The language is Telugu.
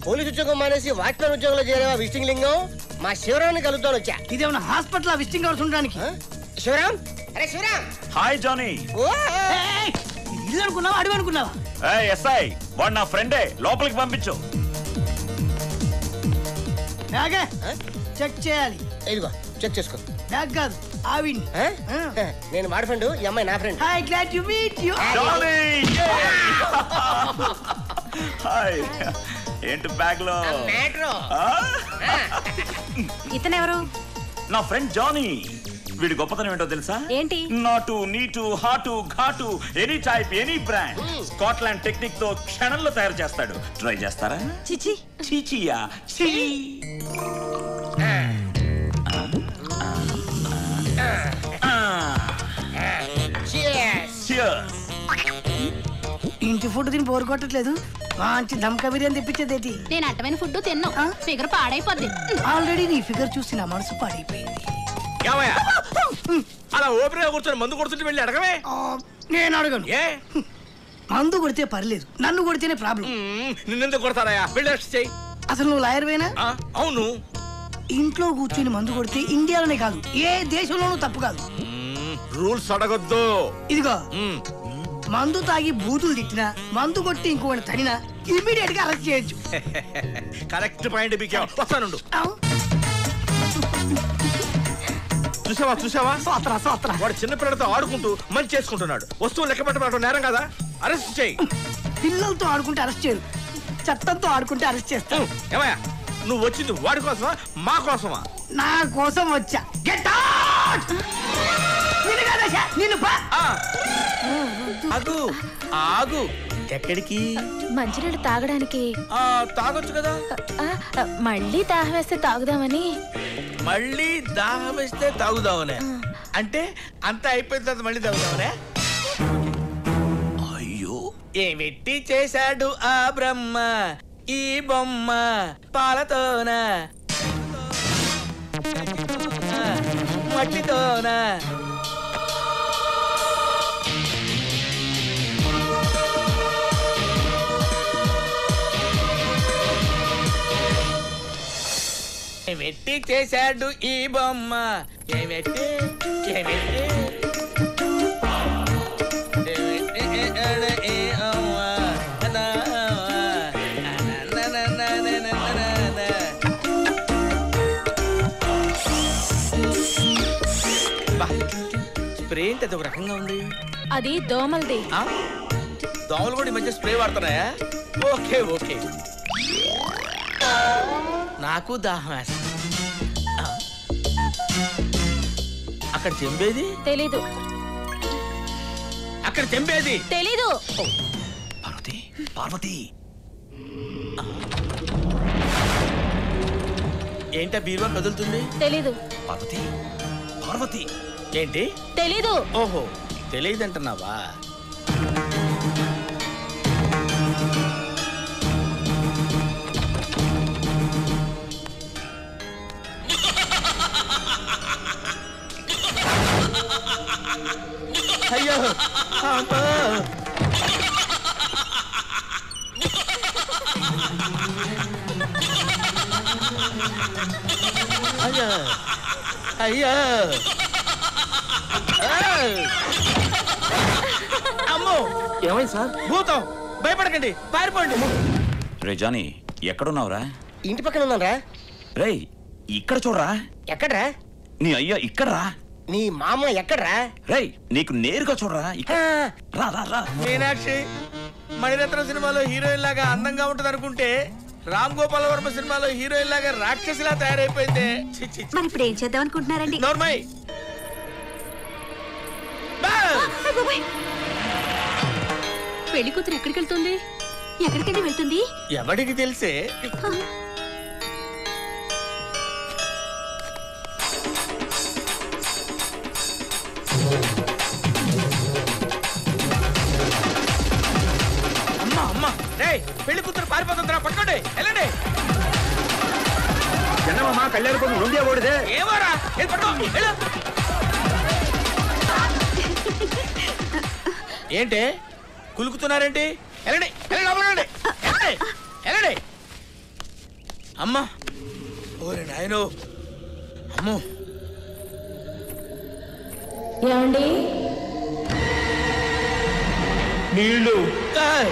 పోలీసు ఉద్యోగం మానేసి వాచ్మెన్ ఉద్యోగంలో చేరేవా విజిటింగ్ లింగం? మా శివరాంని కలుద్దాను వచ్చా. ఇదేమన్నా హాస్పిటల్ విజిటింగ్ అవర్స్ ఉండడానికి? శివరాం, అరే శివరాం. Hi Johnny. ఇల్లు అనుకున్నావా అడవి అనుకున్నావా? ఎస్ఐ వాడు నా ఫ్రెండే, లోపలికి పంపించు. చెక్ చేయాలి. ఇదిగో చెక్ చేసుకో. బ్యాగ్ కాదు ఆవిన్. నేను వాడి ఫ్రెండ్, ఈ అమ్మాయి నా friend. Hi, glad to meet you. Hi. ఏంటి బ్యాగ్ లో? ఇతనెవరు? నా ఫ్రెండ్ జానీ. వీడి గొప్పతనం ఏంటో తెలుసా? ఏంటి? నాటు నీటు హాటు ఘాటు any type any brand Scotland technique తో క్షణంలో తయారు చేస్తాడు. ట్రై చేస్తారా? చిచి చీచియా చీ. ఇంటి ఫుడ్ తిని బోరు కొట్టట్లేదు. మంచి దమ్కా బిర్యానీ తెప్పించేదేటి? నేను అడ్డమైన ఫుడ్ తిన్నా, ఫిగర్ పాడైపోద్ది. ఆల్రెడీ నీ ఫిగర్ చూసి నా మనసు పాడైపోయింది. అలా ఓపెన్ గా కూర్చొని మందు కొడుతుంటే వెళ్ళి అడగవే. నేను అడగను. ఏ మందు కొడితే పర్లేదు, నన్ను కొడితేనే ప్రాబ్లం. నిన్నెందుకు కొడతారయ్యా? వెళ్ళి అరెస్ట్ చేయి. అసలు నువ్వు లాయర్ వేనా? అవును. ఇంట్లో కూర్చొని మందు కొడితే ఇండియాలోనే కాదు ఏ దేశంలోనూ తప్పు కాదు. రూల్స్ అడగొద్దు. ఇదిగో, మందు తాగి బూతులు తిట్టినా, మందు కొట్టి ఇంకోటి తడినా ఇమీడియట్ గా అరెస్ట్ చేయొచ్చు. Correct point బికా. వస్తానుండు. చూసావా? వాడు చిన్నపిల్లలతో ఆడుకుంటూ మంచి చేసుకుంటున్నాడు. వస్తువులు లెక్క పెట్టడం నేరం కదా? అరెస్ట్ చేయి. పిల్లలతో ఆడుకుంటే అరెస్ట్ చేయరు, చట్టంతో ఆడుకుంటే అరెస్ట్ చేస్తాం. ఏమయ్యా, నువ్వు వచ్చింది వాడి కోసమా మా కోసమా? నా కోసం వచ్చా. Get out. ఆగు. ఎక్కడికి? మంచినీళ్ళు తాగడానికి. తాగొచ్చు కదా. మళ్ళీ దాహం వేస్తే తాగుదామని. మళ్ళీ దాహం వేస్తే తాగుదామనే? అంటే అంతా అయిపోయిన తర్వాత మళ్ళీ తాగుదామనే? అయ్యో, ఏమిటి చేశాడు ఆ బ్రహ్మ ఈ బొమ్మ పాలతోన మట్టితోన? ఏమెట్టి చేశాడు ఈ బొమ్మ? ఏమెట్టి స్ప్రే ఏంటి? అది ఒక రకంగా ఉంది. అది దోమలది. దోమలు కూడా ఈ మధ్య స్ప్రే వాడుతున్నాయా? ఓకే. నాకు దాహం వేస్తా. అక్కడ చెంబేది? తెలీదు. అక్కడ చెంబేది? తెలీదు. పార్వతి ఏంటా బీరువా కదులుతుంది? తెలీదు. పార్వతి ఏంటి? తెలీదు. ఓహో, తెలియదంటున్నావా? అయ్యో అయ్యో అమ్మో, ఏమైంది సార్? భూతం. భయపడకండి, పారిపోండి. రే జానీ, ఎక్కడున్నావురా? ఇంటి పక్కన ఉన్నారా? రే ఇక్కడ చూడరా. ఎక్కడ్రా? నీ అయ్యా ఇక్కడ్రా. నీ మామ ఎక్కడ్రా? రే నీకు నేరుగా చూడరా. రా. మీనాక్షి మణిరత్నం సినిమాలో హీరోయిన్ లాగా అందంగా ఉంటది అనుకుంటే రామ్ గోపాల్ వర్మ సినిమాలో హీరోయిన్ లాగా రాక్షసిలా తయారైపోయింది. మరి ఇప్పుడు ఏం చేద్దాం అనుకుంటున్నారండి? నోర్మయ్. పెళ్లి కూతురు ఎక్కడికి వెళ్తుంది? ఎక్కడికైనా వెళ్తుంది? ఎవడికి తెలిసే? అమ్మా రే, పెళ్లి కూతురు పారిపోతుందిరా, పట్టుకోండి, వెళ్ళండి. జనమమ్మా కళ్యాణ్ కొడుకు ముందే ఓడిదే. ఏమోరా, ఏంటి కులుకుతున్నారేంటి? వెళ్ళండి. అమ్మా ఓరే నాయనో అమ్మో ఏమండి నీళ్ళు ఏయ్!